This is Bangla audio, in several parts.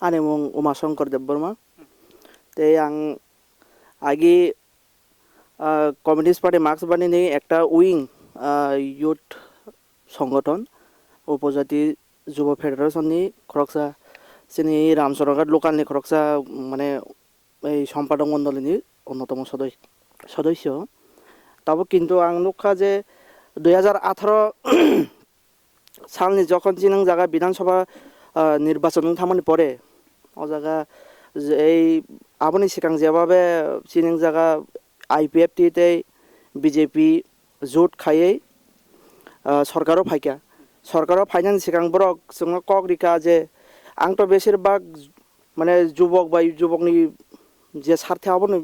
Ani mung Umasankar Debbarma. Te ang agi Communist Party Marx bani ni ekta wing youth সংগঠন উপজাতি যুব ফেডারেশন ni খরকসা চিনি রামচরণঘাট লোকাল ni খরকসা মানে এই সম্পাদক মণ্ডলী অন্যতম সদস্য তাবো কিন্তু আং নুখা যে 2018 সালনি যখন চিনাং জায়গা বিধানসভা নির্বাচন থামানি পরে ও জায়গা এই আপনি সিকাং যেভাবে চিনিং জায়গা IPF টিতে বিজেপি জোট খাইয়ে সরকারও ফাইকা সরকারও ফাইনান সিকাং বরক जों কক রিকা যে আং তো বেশিরভাগ মানে যুবক বা যুবকনি যে স্বার্থে আবনো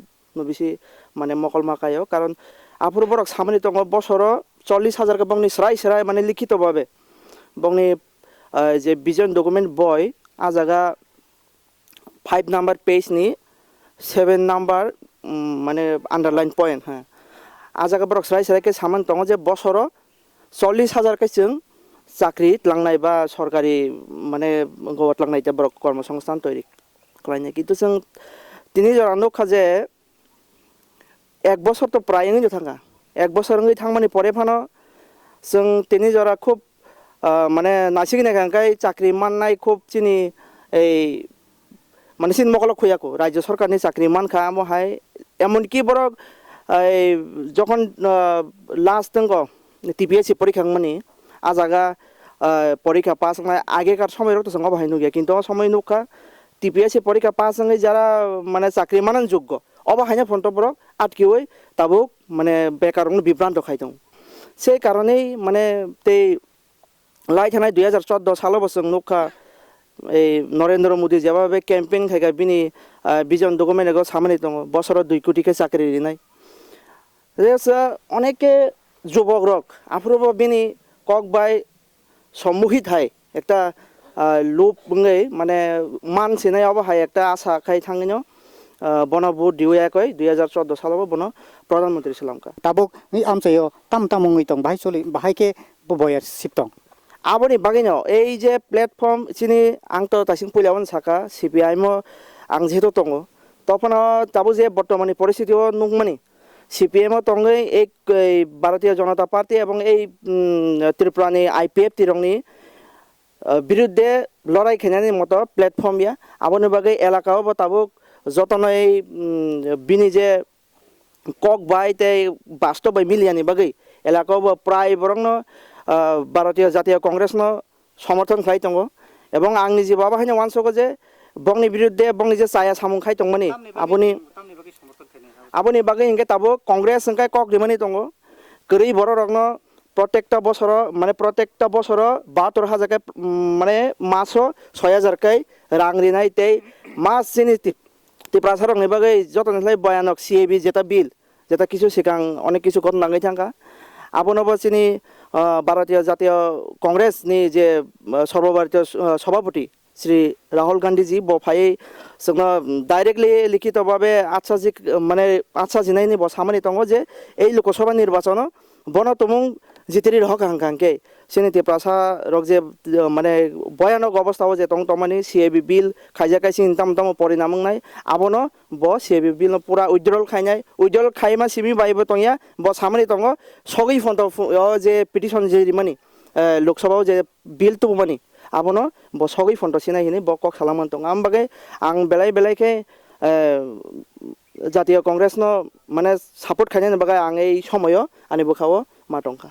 বেশি মানে মকল মাকায়ও কারণ আপুর বরক সামনে তো বছর 40,000 কে বংনি সরাই মানে লিখিতভাবে বংনি যে ভিজন ডকুমেন্ট বয় আ জায়গা 5 নাম্বার পেজ নি 7 নাম্বার মানে আন্ডারলাইন পয়েন্ট হ্যাঁ আ জায়গা বরক সরাই কে সামান দङ যে বছর 40,000 কে जों চাকরি লাংনাই বা সরকারি মানে গবত লাংনাই তে বরক কর্মসংস্থান তৈরি খালাইনাय কিন্তু जों তিনি জানদোখা যে এক বছর তো প্রায় নই থাকা এক বছর নই থাংমানি পরে ফানো जों তিনি জরা খুব মানে নাসিগিনে গাঙ্কাই চাকরি মাননাই খুব চিনি এই মানে সিন মকল খুয়াকো রাজ্য সরকারনি চাকরি মানখা আমহাই এমনকি বরক এই যখন লাস্ট দङ TPSC পরীক্ষা মানি আ জায়গা পরীক্ষা পাস আগেকার সময় তো जों বাহাই নুগিয়া কিন্তু সময় নুখা TPSC পরীক্ষা পাস যারা মানে চাকরি মানান যোগ্য অবাহাইনা ফন্টবরক আটকিওই তাবুক মানে বেকার বিভ্রান্ত খাইদং সেই কারণেই মানে তেই লাই থানায় 2014 সাল বছর নুখা এই নরেন্দ্র মোদী যেভাবে ক্যাম্পেইন থাকা বিনি ভিজন ডকুমেন্ট এগো সামনে দङ বছর 2 কোটিকে চাকরি দিনাই অনেকে যুবক রক আফরব বিনি কক বাই সম্মুখী থাই একটা লোপ বঙ্গै মানে মান সিনাই অবহাই একটা আশা খাই থাঙ্গিনো বনবুর দিউয়াকই 2014 সালাव বন প্রধানমন্ত্রী শ্রীলঙ্কা তাবুক নি আমচাইও তামতামুঙ্গই দং বাহাই চলি বাহাইকে বয়ার সিপতং আবনি বাগিনো এই যে প্ল্যাটফর্ম চিনি আং তো তাসিং পইলাवन সাকা CPI মো আং যেহেতু দङ তখন তাবু যে বর্তমানে পরিস্থিতিও নুকমানি CPM তঙ্গই এই ভারতীয় জনতা পার্টি এবং এই ত্রিপুরানি IPF তিরংনি বিরুদ্ধে লড়াই খেনানি মতো প্ল্যাটফর্ম ইয়া আবনি বাগै এলাকাও বা তাবুক যতনই বিনি যে কক বাইতে বাস্তব মিলিয়ানি বাগै এলাকাও প্রায় বরং ভারতীয় জাতীয় কংগ্রেস সমর্থন খাই দङ এবং आंनि যে বাবা হাইনা ওয়ানসको যে বংনি বিরুদ্ধে বংনি যে চায়া সামুং খাই দংমানি আপনি বাগै ইনকে তাবো কংগ্রেস ইনকে কক দিমানি দङ গरै বড় রগ্ন প্রত্যেকটা বছর মানে প্রত্যেকটা বছর 72,000 কে মানে মাসও 6,000 কে রাং রিনাই তেই মাস চিনি ত্রিপুরা রংনি বাগै যতনলাই বয়ানক CAB যেটা বিল যেটা কিছু সিকাং অনেক কিছু কত নাঙ্গै থাকা আপনব চিনি ভারতীয় জাতীয় কংগ্রেস নি যে সর্বভারতীয় সভাপতি শ্রী রাহুল গান্ধী জি বফাই जों ডাইরেক্টলি লিখিতভাবে আচ্ছা মানে আচ্ছা জিনাইনি বসামানি দङ যে এই লোকসভা নির্বাচন বন তুমুং জিতিরি রহক হাংকাংকে সিনি ত্রিপুরা রক যে মানে ভয়ানক অবস্থাও যে দङ তমানি CAB বিল খাইজাকাই সিন তাম পরিণামং নাই আবনো ব CAB বিল পুরা উইথড্রল খাইনাই উইথড্রল খাইমা সিমি বাইব দङয়া ব সামানি দङ সগৈ ফন্ট যে পিটিশন যে মানি লোকসভাও যে বিল তুমানি আবনো ব সগৈ ফন্ট সিনাই হিনি ব কক খালামান দङ আম বাগै আং বেলাইকে জাতীয় কংগ্রেস মানে সাপোর্ট খাইনাই বাগै আং এই সময়ও আনি বখাও মাটংকা